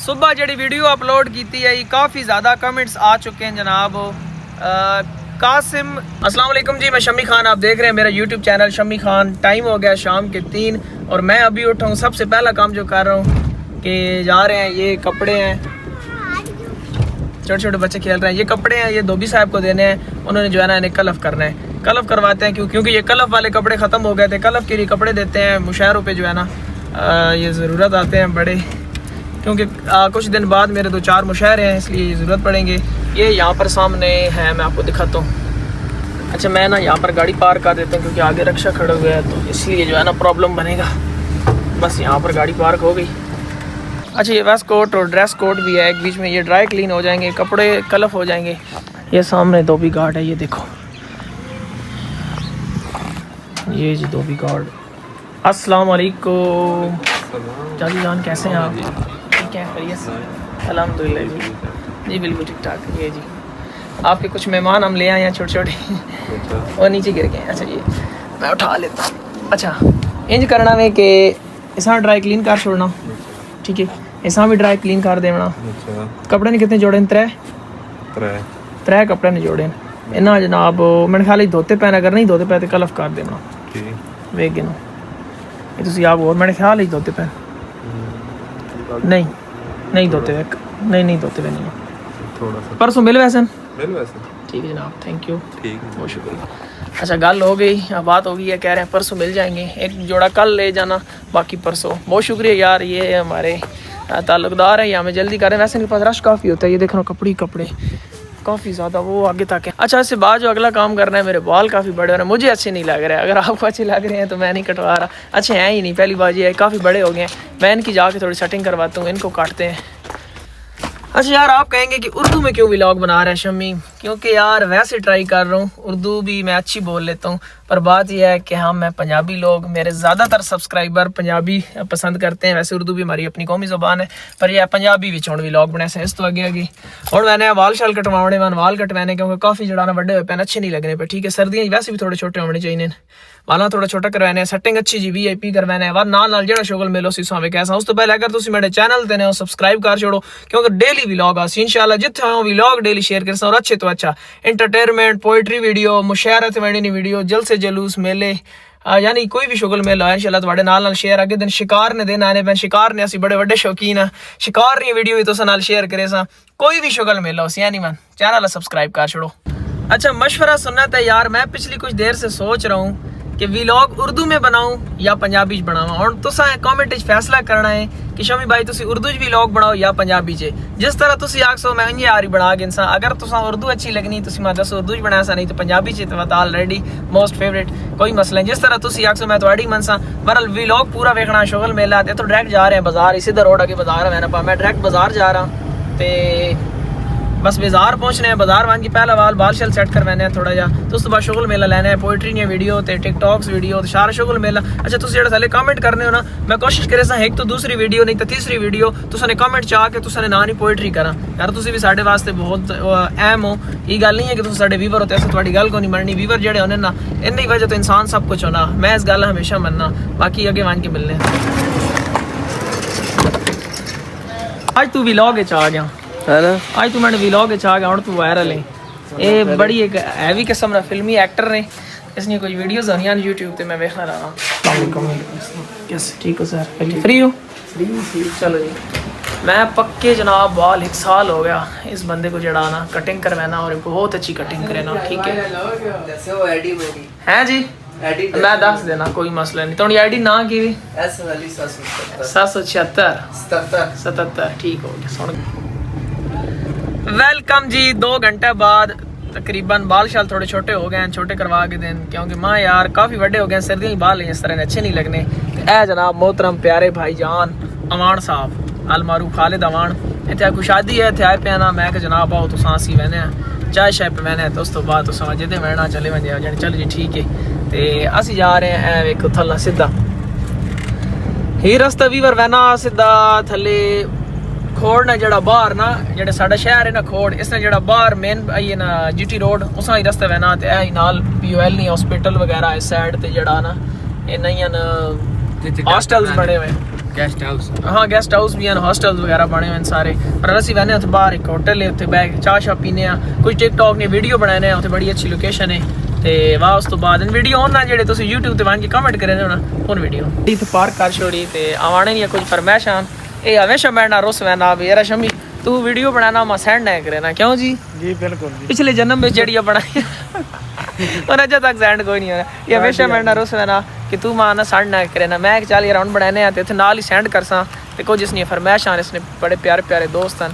सुबह जी video upload की है काफ़ी ज़्यादा कमेंट्स आ चुके हैं जनाब। कासिम अस्सलाम वालेकुम जी, मैं शम्मी खान, आप देख रहे हैं मेरा YouTube channel Shammi Khan. Time हो गया शाम के 3 और मैं अभी उठा हूँ। सबसे पहला काम जो कर रहा हूँ कि जा रहे हैं, ये कपड़े हैं, छोटे छोटे बच्चे खेल रहे हैं, ये कपड़े हैं, ये धोबी साहब को देने हैं। उन्होंने जो है ना इन्हें कलफ करना है, कलफ करवाते हैं क्योंकि ये कलफ वाले कपड़े ख़त्म हो गए थे। कलफ के लिए कपड़े देते हैं मुशायरों पे जो है ना ये ज़रूरत आते हैं बड़े, क्योंकि कुछ दिन बाद मेरे 2-4 मुशायरे हैं, इसलिए ये ज़रूरत पड़ेंगे। ये यहाँ पर सामने है, मैं आपको दिखाता हूँ। अच्छा मैं ना यहाँ पर गाड़ी पार्क कर देता हूँ क्योंकि आगे रक्षा खड़ा हुआ है, तो इसलिए जो है ना प्रॉब्लम बनेगा। बस यहाँ पर गाड़ी पार्क हो गई। अच्छा ये वेस्ट कोट और ड्रेस कोट भी है एक बीच में, ये ड्राई क्लीन हो जाएंगे, कपड़े कलफ हो जाएंगे। ये सामने धोबी गार्ड है, ये देखो, ये जी धोबी गार्ड। अस्सलाम वालेकुम जाजी जान, कैसे हैं आप? ठीक है, खैरियत से? अल्हम्दुलिल्लाह जी, जी बिल्कुल ठीक ठाक। ये जी आपके कुछ मेहमान हम ले आए हैं छोटे छोटे और नीचे गिर गए। अच्छा ये मैं उठा लेता हूँ। अच्छा इंज करना में कि ऐसा ड्राई क्लीन कर छोड़ना, ठीक है, ऐसा भी ड्राई क्लीन कर देना। कपड़े ने कितने जोड़े? त्रै कपड़े ने जोड़े इन्ना जनाब। मैंने ख्याल धोते पैन, अगर नहीं धोते पै तो कलफ कर देना। वे गिनो ये तुसी आप और मेरे ख्याल ही धोते पैन नहीं धोते हुए, नहीं धोते हुए नहीं, थोड़ा सा परसों मिल वैसे ठीक है जनाब, थैंक यू, बहुत शुक्रिया। अच्छा गल हो गई, बात हो गई है, कह रहे हैं परसों मिल जाएंगे, एक जोड़ा कल ले जाना, बाकी परसों। बहुत शुक्रिया यार, ये हमारे ताल्लुकदार है, ये हमें जल्दी करें। वैसे इनके पास रश काफ़ी होता है, ये देखना कपड़े काफ़ी ज़्यादा वो आगे तक है। अच्छा इससे बाद जो अगला काम करना है, मेरे बाल काफ़ी बड़े हो रहे हैं, मुझे अच्छे नहीं लग रहे हैं। अगर आपको अच्छे लग रहे हैं तो मैं नहीं कटवा रहा, अच्छे हैं ही नहीं। पहली बात ये है काफ़ी बड़े हो गए हैं, मैं इनकी जाके थोड़ी सेटिंग करवाता हूँ, इनको काटते हैं। अच्छा यार आप कहेंगे कि उर्दू में क्यों व्लॉग बना रहे हैं शम्मी? क्योंकि यार वैसे ट्राई कर रहा हूँ, उर्दू भी मैं अच्छी बोल लेता हूँ, पर बात यह है कि मैं पंजाबी लोग, मेरे ज़्यादातर सब्सक्राइबर पंजाबी पसंद करते हैं। वैसे उर्दू भी हमारी अपनी कौमी ज़ुबान है, पर यह पंजाबी भी हुण व्लॉग बने से इस तो आगे और मैंने वाल शाल कटवाने, मैं वाल कटवाने क्योंकि काफ़ी जड़ा बड़े हुए पैन अच्छे नहीं लगने पे, ठीक है। सर्दियाँ वैसे भी थोड़े छोटे होने चाहिए, वाला थोड़ा छोटा करवाने, सेटिंग अच्छी जी VIP करवाने वा नाल जो शुगल मिलो सीसों कैसा। उस तो पहले अगर तुम मेरे चैनल ते हो सब्सक्राइब कर छोड़ो, क्योंकि डेली व्लॉग आसी इंशाल्लाह, जिथे हो व्लॉग डेली शेयर कर और अच्छे तो अच्छा एंटरटेनमेंट, पोइट्री वीडियो, मुशायरत वेंडी वीडियो, जलसे जुलूस मेले, यानी कोई भी शुगल मेला इंशाल्लाह तुम्हारे नाल शेयर। अगे दिन शिकार ने दिन आने पैन, शिकार ने असी बड़े बड़े शौकीन है, शिकार नी वीडियो भी तुस नाल शेयर करे सा। कोई भी शुगल मेला हो यानी मन चैनल सब्सक्राइब कर छोड़ो। अच्छा मशवरा सुनना था यार, मैं पिछली कुछ देर से सोच रहा हूँ कि व्लॉग उर्दू में बनाऊं या पंजाबी बनावा। और तुसा कमेंट फैसला करना है कि शमी भाई तुसी उर्दू व्लॉग बनाओ या पंजाबी च, जिस तरह तुसी आखो मैं इंज यारी बना के इंसान। अगर तुसा उर्दू अच्छी लगनी तुसी मैं दसो उर्दू बना सा, नहीं तो पंजाबी च ऑलरेडी मोस्ट फेवरेट, कोई मसला नहीं। जिस तरह तुसी आखो मैं थोड़ी मन सा। बहरहाल व्लॉग पूरा वेखना, शुगल मेला तो डायरेक्ट जा रहे हैं बाजार, इसी रोड अगे बाजार है ना, मैं डायरेक्ट बाजार जा रहा हूँ। तो बस बाजार पहुंचने हैं, बाजार वन की पहला बाल शल सेट करवाने हैं थोड़ा जा, तो उसके बाद शुगल मेला लेना है, पोइट्री ने वीडियो ते टिकटॉक्स वीडियो तो सारा शुगल मेला। अच्छा तुम जो थले कमेंट करने हो ना, मैं कोशिश करे सा एक तो दूसरी वीडियो नहीं तो तीसरी वीडियो तुसाने कमेंट चाह के तुसाने ना नहीं पोइट्री करा यार। तुसी भी साढ़े वास्ते बहुत अहम हो, ये गल नहीं है कि तुम साढ़े व्यूवर होते ऐसे थोड़ी गल को नहीं मननी। व्यूवर जेडे होने ना इन्नी वजह तो इंसान सब कुछ होना, मैं इस गल हमेशा मनना। बाकी अगे वन के मिलने। आज तू व्लॉग आ गया है ना, आज तू मैंने व्लॉग आ गया, तू वायरल है। ये बड़ी एक हैवी किस्म का फिल्मी एक्टर ने, इसने कुछ वीडियोस होनी हैं यूट्यूब पे, मैं देखना रहा हूँ। कैसे ठीक हो सर? फ्री हो? फ्री चलो जी। मैं पक्के जनाब बाल 1 साल हो गया इस बंदे को जड़ाना, कटिंग करवाना, और बहुत अच्छी कटिंग करना, ठीक है जी। मैं दस देना, कोई मसला नहीं। थोड़ी आईडी ना की 776 ठीक हो गया। सुन वेलकम जी, 2 घंटे बाद तकरीबन बाल शाल थोड़े छोटे हो गए हैं, छोटे करवा के दें क्योंकि माँ यार काफ़ी बड़े हो गए हैं, सर्दियों ही बाल इस तरह अच्छे नहीं लगने। ए जनाब मोहतरम प्यारे भाईजान अवान साहब अलमारू खालिद अवान, इतने कोई शादी है, इतने आए पे ना, मैं जनाब आओ तो सांसी वहने चाय शाय पे वहने, तो उस तो बाद तो समझते वहना चले वन जाने। चलो जी ठीक है, तो असी जा रहे हैं वेखो थला सीधा ही रस्ता वीवर वहना सीधा थले खोड़ ना जड़ा बाहर ना जेड़ा साडा शहर है ना खोड़, इसने जड़ा बाहर मेन आई है ना GT रोड, उस ही रस्ते वहना ते ऐ नाल POL नहीं हॉस्पिटल वगैरह इस साइड ते जड़ा ना ये नहीं हॉस्टल्स बने हुए गेस्ट हाउस हाँ गेस्ट हाउस भी हैं, हॉस्टल्स वगैरह बने हुए हैं सारे। पर असी बहने उत्थे बाहर एक होटल है, उत्थे बैठ चाह शाह पीने आ, कुछ टिकटॉक ने वीडियो बनाने, उत्थे बड़ी अच्छी लोकेशन है। ते वाह उस तो बाद वीडियो होना जेह्ड़े तुस यूट्यूब ते वन के कमेंट करे होना उन वीडियो इत्थे पार्क कर छोड़ी ते आवाने नहीं कुछ फरमाइशां ये हमेशा मैं ना रुस वैना यार शमी तू वीडियो बनाना मैं सेंड ना करे ना क्यों जी? जी बिल्कुल जी। पिछले जन्म में जड़ियाँ बनाई और अजा तक सेंड कोई नहीं होना, ये हमेशा मैं ना रुस वैना कि तू मां ना सेंड ना करे ना। मैं चल यार बनाने आ ते नाल ही सेंड करसा ते कुछ इसने फरमाइशां इसने बड़े प्यारे प्यारे दोस्त हैं।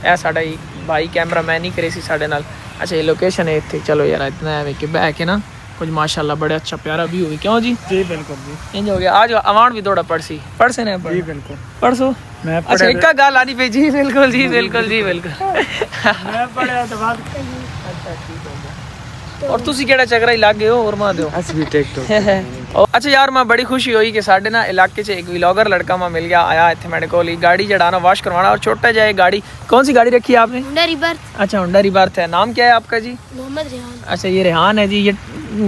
ए साडा भाई कैमरा मैन ही करे सी साडे नाल। अच्छा ये लोकेशन है इतने, चलो यार इतना है कि बह के ना कुछ माशाल्लाह बड़े अच्छा प्यारा व्यू है क्यों जी? जी बिल्कुल जी। इंज हो गया आज अवान भी थोड़ा पढ़सी पढ़से ने जी बिल्कुल परसों मैं अच्छा एक का गाल आनी पे जी बिल्कुल जी बिल्कुल जी बिल्कुल मैं पढ़या तो बात अच्छा ठीक हो गया। और तुसी केड़ा चकरा इलाके हो और मां दो अस भी टिकटॉक अच्छा यार मैं बड़ी खुशी हुई कि साडे ना इलाके च एक व्लॉगर लड़का मैं मिल गया आया इत्थे मेरे कोल गाड़ी जड़ाना वॉश करवाना और छोटा जाए गाड़ी। कौन सी गाड़ी रखी है आपने? Honda rebirth. अच्छा होंडा रिबर्थ है। नाम क्या है आपका जी? मोहम्मद रेहान। अच्छा ये रेहान है जी। ये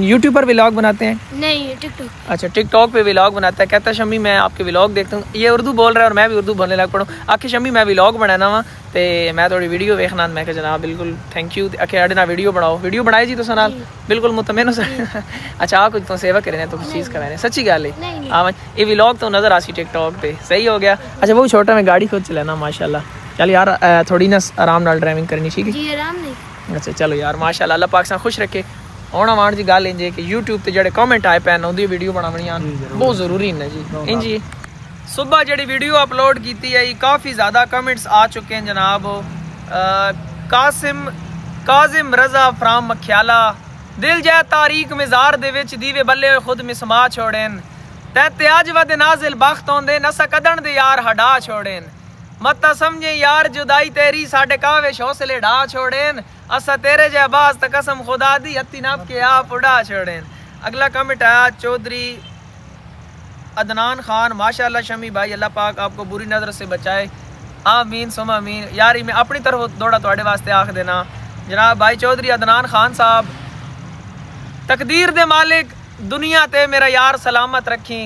यूट्यूब पर व्लॉग बनाते हैं? नहीं टिकटॉक। अच्छा टिकटॉक पे व्लॉग बनाता है। कहता शमी मैं आपके व्लॉग देखता हूँ। ये उर्दू बोल रहा है और मैं भी उर्दू बोलने लग पड़ा। आखिर शमी मैं व्लॉग बनाना वा ते मैं थोड़ी वीडियो देखना। मैं कहा जनाब बिल्कुल थैंक यू। आखिर आड़े ना वीडियो बनाओ वीडियो बनाई जी तो सनाल बिल्कुल मुतमैन से। अच्छा आ कुछ तो सेवा करे तो कुछ चीज़ कराने सच्ची गल है। हाँ ये व्लॉग तो नजर आसी टिकटॉक पे सही हो गया। अच्छा बहुत छोटा मैं गाड़ी खुद चलाना माशाल्लाह। चल यार थोड़ी ना आराम नाल ड्राइविंग करनी ठीक है जी? आराम नहीं। अच्छा चलो यार माशाल्लाह अल्लाह पाक सा खुश रखे। ਹੁਣ ਆਵਾਨ जी गल इंज कि यूट्यूब ਤੇ ਜਿਹੜੇ कमेंट आए पैन ਉਹਦੀ ਵੀਡੀਓ ਬਣਾਉਣੀਆਂ बहुत ज़रूरी ਨੇ जी। इंज जी सुबह ਜਿਹੜੀ ਵੀਡੀਓ अपलोड ਕੀਤੀ ਹੈ काफ़ी ज़्यादा कमेंट्स आ चुके हैं जनाब। काजिम रजा फ्राम मखियाला दिल जै तारीक मिजार दे विच दीवे बल्ले खुद मिसमा छोड़ेन ते अज वद नाजिल बख्त होंदे नसा कदन दे यार हडा छोड़ेन मत समझे यार जुदाई तेरी साडे कावे हौसले ढा छोड़ेन असा तेरे जै बाज त कसम खुदा दी हत्ती नब के आप उड़ा छोड़ेन। अगला कमेंट आया चौधरी अदनान खान माशाल्लाह शमी भाई अल्लाह पाक आपको बुरी नज़र से बचाए आमीन सुमा आमीन। यार मैं अपनी तरफ दौड़ा थोड़े वास्ते आख देना जनाब भाई चौधरी अदनान खान साहब तकदीर दे मालिक दुनिया ते मेरा यार सलामत रखी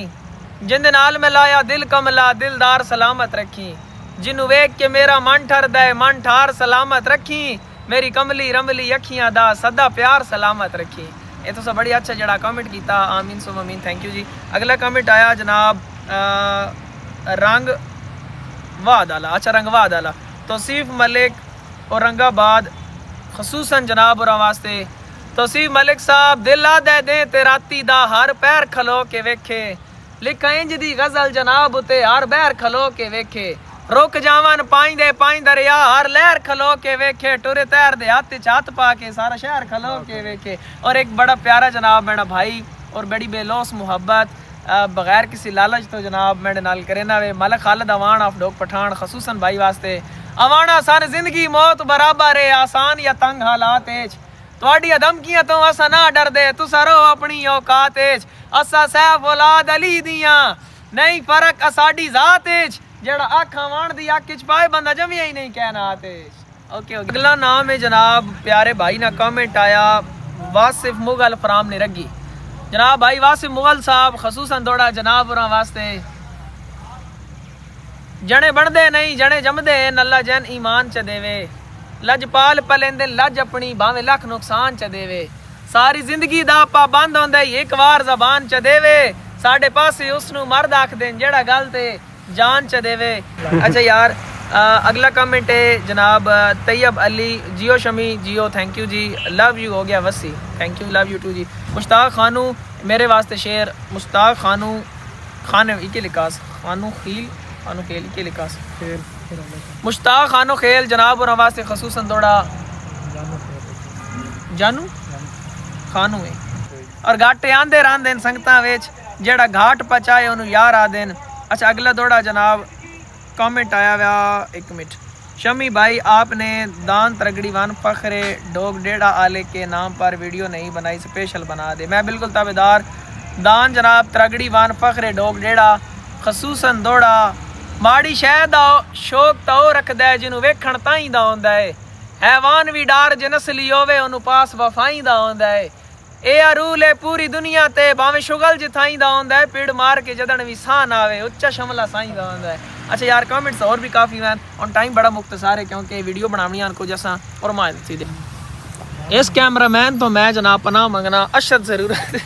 जिंदे नाल मैं लाया दिल कमला दिलदार सलामत रखी जिन्नू वेख के मेरा मन ठरदा है मन ठार सलामत रखी मेरी कमली रमली अखियां दा सदा प्यार सलामत रखी। ये तो सब बड़ी अच्छा जड़ा कमेंट किया आमीन सुम आमीन थैंक यू जी। अगला कमेंट आया जनाब रंग वादाला अच्छा रंग वादाला तौसीफ मलिक औरंगाबाद खसूसन जनाब और वास्ते तौसीफ मलिक साहब दिल आ दे दे ते राती दा हर पैर खलो के वेखे लिखा इंज दी गजल जनाब उते हर पैर खलो के वेखे रुक जावन पाई दरिया हर लहर खलो के वेखे टुरे तैर दे हाथ चात पा के सारा शहर खलो के वेखे। और एक बड़ा प्यारा जनाब मेरा भाई और बड़ी बेलोस मुहब्बत बगैर किसी लालच तो जनाब मेरे नाल करे ना वे मलक खालिद अवान ऑफ डोग पठान खसूसन भाई वास्ते अवाना सन जिंदगी मौत बराबर है आसान या तंग हालात तुहाडियां धमकियां तो असा ना डर दे तुसा रहो अपनी औकात असा सैफ औलाद अली दियां नहीं फर्क असाडी जात जेड़ा अख वाण दी अख च पाए बंदा जमिया ही नहीं कहना आते। ओके अगला नाम है जनाब प्यारे भाई ना कमेंट आया वासिफ मुगल फ्राम ने रगी जनाब भाई वासिफ मुगल साहब खसूसन थोड़ा जनाब वास्ते जने बनदे नहीं जने जमदे नल्ला जन ईमान च देवे लजपाल पलेंदे लज अपनी भावे लख नुकसान च देवे सारी जिंदगी दा पाबंद होंदा एक बार जबान च देवे साडे पासे उसनू मर्द आख देन जेड़ा गल ते जान च देवे। अच्छा यार अगला कमेंट है जनाब तैयब अली जियो शमी जियो थैंक यू जी लव यू हो गया Wasi thank you love you too जी। मुश्ताक खानू मेरे वास्ते शेर मुश्ताक खानू खान इके लिकास खानू खेल इके लिकास मुश्ताक खानो खेल जनाब और वास्ते खसूसन दौड़ा जानू खानू है और घाटे आंदे रांदे संगतां विच जेड़ा घाट पचाए उन्होंने यार आ देन। अच्छा अगला दौड़ा जनाब कमेंट आया हुआ एक मिनट शमी भाई आपने दान तरगड़ी वन फखरे डोग डेढ़ा आले के नाम पर वीडियो नहीं बनाई स्पेशल बना दे। मैं बिल्कुल ताबेदार दान जनाब तरगड़ी वन फखरे डोग डेढ़ा खसूसन दौड़ा माड़ी शह दा शौक तो रखदा है जिन्हों वेखण ताई दा होंदा है हैवान भी डार जे नस्ली होवे उन्हों पास वफाई दा होंदा है ਇਹ ਰੂਲ ਹੈ पूरी दुनिया ते भावें शुगल जिथाईंदा होंदा है पिड़ मार के जदन भी सान आवे उच्चा शमला साईंदा होंदा है। अच्छा यार कमेंट्स और भी काफ़ी हैं और टाइम बड़ा मुख्तसार है क्योंकि वीडियो बनानी है कुछ असा फरमाए सीधे। इस कैमरामैन तो मैं जनाब पनाह मंगना अशद ज़रूरत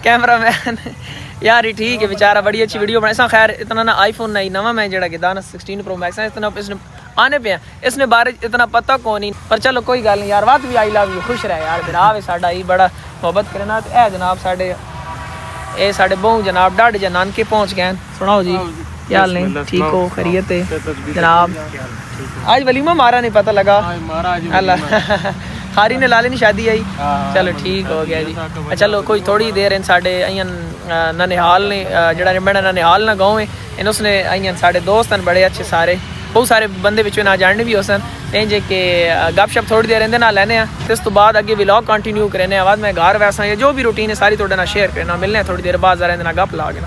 कैमरामैन यार ही ठीक है बेचारा बड़ी अच्छी वीडियो बनाए। खैर इतना ना आईफोन नहीं नवा मैं जड़ा कि 16 प्रो मैक्स है इतना इसने आने पे इसने बारे इतना पता कौन नहीं पर चलो कोई गल नहीं यार बात भी आई लव यू खुश रहे यार बिरा वे साडा ही बड़ा मोहब्बत करना ए जनाब साडे ए साडे बहु जनाब डाढ़ जे नानके पहुंच गए। सुनाओ जी क्या हाल नहीं ठीक हो खैरियत है जनाब। आज वलीमा मारा नहीं पता लगा अल्लाह खारी ने लाले नहीं शादी आई चलो ठीक हो गया जी। चलो कोई थोड़ी देर इन साडे अयन ननिहाल ने जड़ा मेरा ननिहाल ना गाँव है इन उसने अयन साडे दोस्त हैं बड़े अच्छे सारे बहुत सारे बंदे बिचों ना जानने भी हो सन जे कि गपशप थोड़ी देर इहदे नाल लैने इस तो बाद अगे व्लॉग कंटिन्यू करने बाद मैं घर वैसा या जो भी रूटीन है सारी थोड़े नाल शेयर करना मिलने थोड़ी देर बाद जरा इहदे नाल गप ला के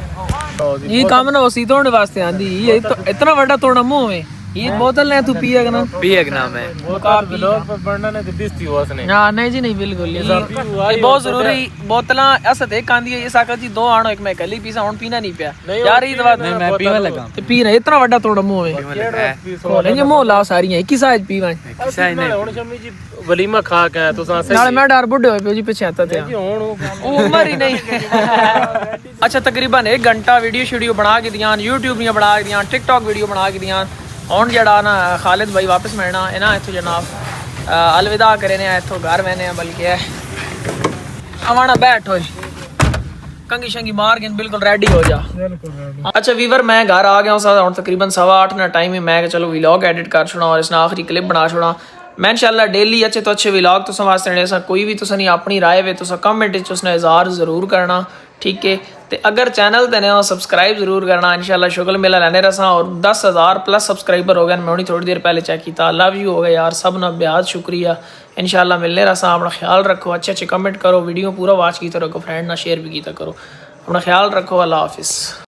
ये काम ना उसी तोड़ने वास्ते आंदी ये इतना बड़ा तोड़ा मुंह में ये बोतल है तू पिएगा मैं व्लॉग पर पढ़ना ने दिसती हो उसने ना नहीं जी नहीं बिल्कुल ये बहुत जरूरी बोतला असद एक आंदी है ये साका जी दो आनो एक मैं कली पीसा हुन पीना नहीं पिया यार ये बात मैं पीवा लगा ते पी रहा इतना बड़ा तोड़ा मुंह में ये मुंह ला सारी है किस साइज पीवा किस साइज ने हुन शम्मी जी वलीमा खा के तुसा नाले मैं डर बुड्ढे होए पे जी पीछे आता थे हुन उम्र ही नहीं। अच्छा तकरीबन 1 घंटा वीडियो बना के दियां YouTube ने बना के दियां TikTok वीडियो बना के दियां ਹੁਣ ਜਿਹੜਾ ਨਾ खालिद भाई वापस मिलना है ना इत्थों जनाब अलविदा करे ने इत्थों घर मैंने बल्कि है आवाना बैठ हो कंगी शंगी मार के बिल्कुल रेडी हो जा। अच्छा वीवर मैं घर आ गया हूँ तकरीबन 8:15 ना टाइम है मैं चलो व्लॉग एडिट कर छोड़ा और इसने आखिरी क्लिप बना छोड़ा मैं इंशाल्लाह डेली अच्छे तो अच्छे व्लॉग तुसां वास्ते ने कोई भी तुसां अपनी राय वे तुसां कमेंट च उसने इज़हार ज़रूर करना ठीक है। तो अगर चैनल ते ने हो सब्सक्राइब जरूर करना इंशाल्लाह शुगल मेला लेने रसा और 10,000 प्लस सब्सक्राइबर हो गए मैं उन्हीं थोड़ी देर पहले चेक किया लव यू हो गया यार सब ना बेहद शुक्रिया इंशाल्लाह मिलने रसा अपना ख्याल रखो अच्छे अच्छे कमेंट करो वीडियो पूरा वॉच की रखो फ्रेंड ना शेयर भी किया करो अपना ख्याल रखो अल्लाह हाफिज़।